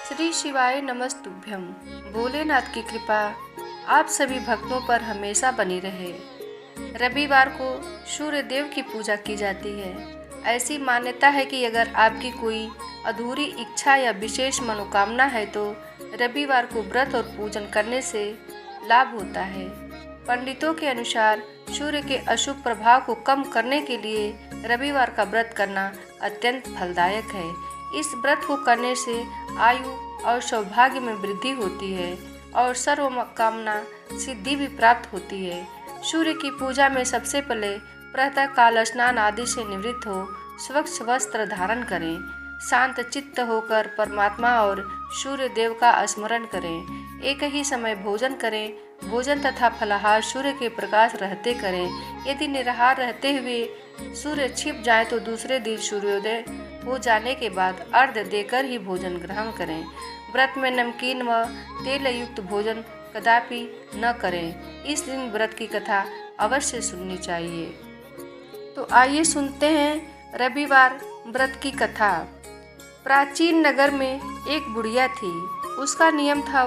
श्री शिवाय नमस्तुभ्यम। भोलेनाथ की कृपा आप सभी भक्तों पर हमेशा बनी रहे। रविवार को सूर्य देव की पूजा की जाती है। ऐसी मान्यता है कि अगर आपकी कोई अधूरी इच्छा या विशेष मनोकामना है तो रविवार को व्रत और पूजन करने से लाभ होता है। पंडितों के अनुसार सूर्य के अशुभ प्रभाव को कम करने के लिए रविवार का व्रत करना अत्यंत फलदायक है। इस व्रत को करने से आयु और सौभाग्य में वृद्धि होती है और सर्व कामना सिद्धि भी प्राप्त होती है। सूर्य की पूजा में सबसे पहले प्रातः काल स्नान आदि से निवृत्त हो स्वच्छ वस्त्र धारण करें। शांत चित्त होकर परमात्मा और सूर्य देव का स्मरण करें। एक ही समय भोजन करें। भोजन तथा फलाहार सूर्य के प्रकाश रहते करें। यदि निराहार रहते हुए सूर्य छिप जाए तो दूसरे दिन सूर्योदय हो जाने के बाद अर्घ्य देकर ही भोजन ग्रहण करें। व्रत में नमकीन व तेल युक्त भोजन कदापि न करें। इस दिन व्रत की कथा अवश्य सुननी चाहिए। तो आइए सुनते हैं रविवार व्रत की कथा। प्राचीन नगर में एक बुढ़िया थी। उसका नियम था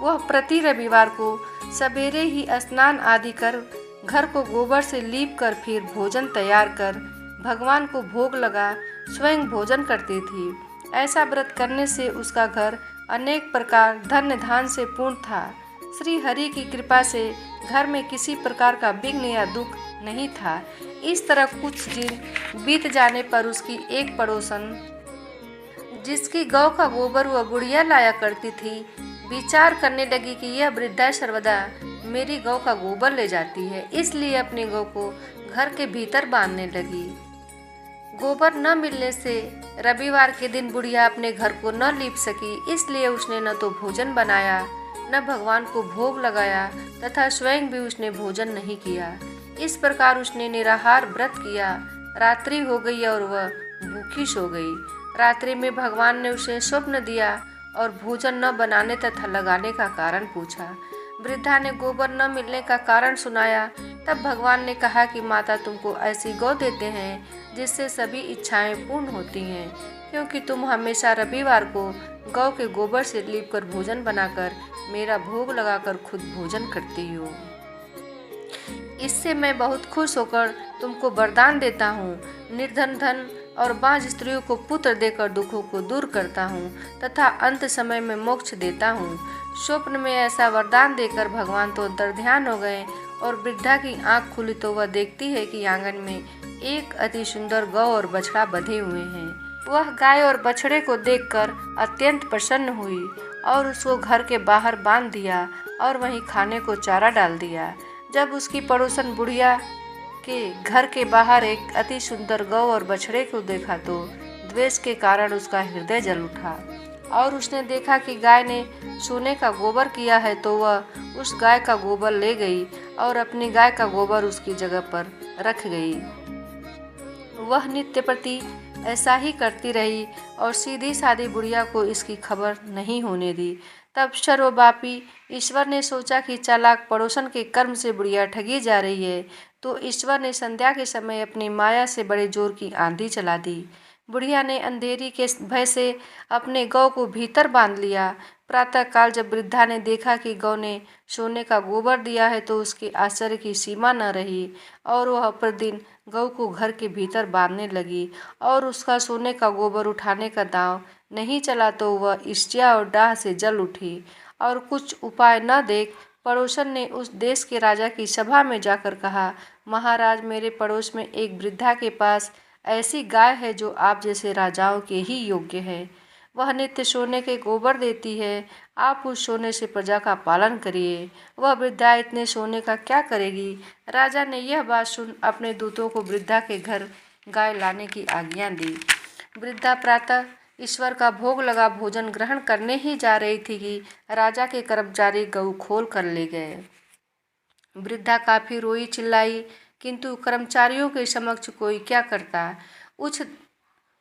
वह प्रति रविवार को सवेरे ही स्नान आदि कर घर को गोबर से लीप कर फिर भोजन तैयार कर भगवान को भोग लगा स्वयं भोजन करती थी। ऐसा व्रत करने से उसका घर अनेक प्रकार धन्य धान से पूर्ण था। श्री हरि की कृपा से घर में किसी प्रकार का विघ्न या दुख नहीं था। इस तरह कुछ दिन बीत जाने पर उसकी एक पड़ोसन जिसकी गौ का गोबर वह बुढ़िया लाया करती थी विचार करने लगी कि यह वृद्धा सर्वदा मेरी गौ का गोबर ले जाती है, इसलिए अपनी गौ को घर के भीतर बांधने लगी। गोबर न मिलने से रविवार के दिन बुढ़िया अपने घर को न लीप सकी, इसलिए उसने न तो भोजन बनाया न भगवान को भोग लगाया तथा स्वयं भी उसने भोजन नहीं किया। इस प्रकार उसने निराहार व्रत किया। रात्रि हो गई और वह भूखी सो गई। रात्रि में भगवान ने उसे स्वप्न दिया और भोजन न बनाने तथा लगाने का कारण पूछा। वृद्धा ने गोबर न मिलने का कारण सुनाया। तब भगवान ने कहा कि माता तुमको ऐसी गौ देते हैं जिससे सभी इच्छाएं पूर्ण होती हैं, क्योंकि तुम हमेशा रविवार को गौ के गोबर से लीपकर भोजन बनाकर मेरा भोग लगाकर खुद भोजन करती हो। इससे मैं बहुत खुश होकर तुमको वरदान देता हूँ। निर्धन धन और बांझ स्त्रियों को पुत्र देकर दुखों को दूर करता हूँ तथा अंत समय में मोक्ष देता हूँ। स्वप्न में ऐसा वरदान देकर भगवान तो अंतर्ध्यान हो गए और वृद्धा की आंख खुली तो वह देखती है कि आंगन में एक अति सुंदर गौ और बछड़ा बंधे हुए हैं। वह गाय और बछड़े को देखकर अत्यंत प्रसन्न हुई और उसको घर के बाहर बांध दिया और वहीं खाने को चारा डाल दिया। जब उसकी पड़ोसन बुढ़िया के घर के बाहर एक अति सुंदर गौ और बछड़े को देखा तो द्वेष के कारण उसका हृदय जल उठा और उसने देखा कि गाय ने सोने का गोबर किया है तो वह उस गाय का गोबर ले गई और अपनी गाय का गोबर उसकी जगह पर रख गई। वह नित्य प्रति ऐसा ही करती रही और सीधी सादी बुढ़िया को इसकी खबर नहीं होने दी। तब सर्वव्यापी ईश्वर ने सोचा कि चालाक पड़ोसन के कर्म से बुढ़िया ठगी जा रही है, तो ईश्वर ने संध्या के समय अपनी माया से बड़े जोर की आंधी चला दी। बुढ़िया ने अंधेरी के भय से अपने गौ को भीतर बांध लिया। प्रातःकाल जब वृद्धा ने देखा कि गौ ने सोने का गोबर दिया है तो उसके आश्चर्य की सीमा न रही और वह प्रतिदिन गौ को घर के भीतर बांधने लगी और उसका सोने का गोबर उठाने का दांव नहीं चला तो वह ईर्ष्या और डाह से जल उठी और कुछ उपाय न देख पड़ोसन ने उस देश के राजा की सभा में जाकर कहा, महाराज मेरे पड़ोस में एक वृद्धा के पास ऐसी गाय है जो आप जैसे राजाओं के ही योग्य है। वह नित्य सोने के गोबर देती है। आप उस सोने से प्रजा का पालन करिए। वह वृद्धा इतने सोने का क्या करेगी। राजा ने यह बात सुन अपने दूतों को वृद्धा के घर गाय लाने की आज्ञा दी। वृद्धा प्रातः ईश्वर का भोग लगा भोजन ग्रहण करने ही जा रही थी कि राजा के कर्मचारी गऊ खोल कर ले गए। वृद्धा काफी रोई चिल्लाई, किंतु कर्मचारियों के समक्ष कोई क्या करता।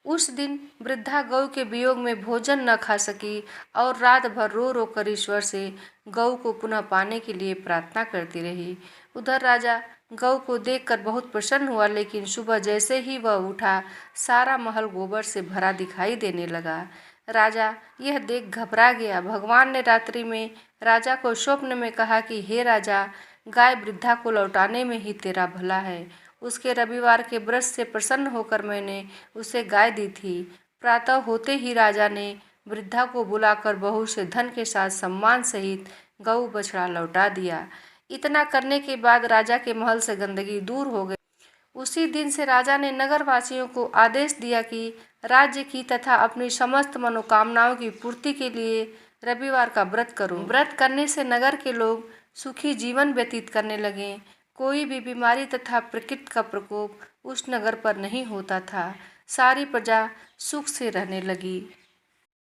उस दिन वृद्धा गौ के वियोग में भोजन न खा सकी और रात भर रो रो कर ईश्वर से गौ को पुनः पाने के लिए प्रार्थना करती रही। उधर राजा गौ को देखकर बहुत प्रसन्न हुआ, लेकिन सुबह जैसे ही वह उठा सारा महल गोबर से भरा दिखाई देने लगा। राजा यह देख घबरा गया। भगवान ने रात्रि में राजा को स्वप्न में कहा कि हे राजा, गाय वृद्धा को लौटाने में ही तेरा भला है। उसके रविवार के व्रत से प्रसन्न होकर मैंने उसे गाय दी थी। प्रातः होते ही राजा ने वृद्धा को बुलाकर बहू से धन के साथ सम्मान सहित गऊ बछड़ा लौटा दिया। इतना करने के बाद राजा के महल से गंदगी दूर हो गई। उसी दिन से राजा ने नगर वासियों को आदेश दिया कि राज्य की तथा अपनी समस्त मनोकामनाओं की पूर्ति के लिए रविवार का व्रत करो। व्रत करने से नगर के लोग सुखी जीवन व्यतीत करने लगे। कोई भी बीमारी तथा प्रकृति का प्रकोप उस नगर पर नहीं होता था। सारी प्रजा सुख से रहने लगी।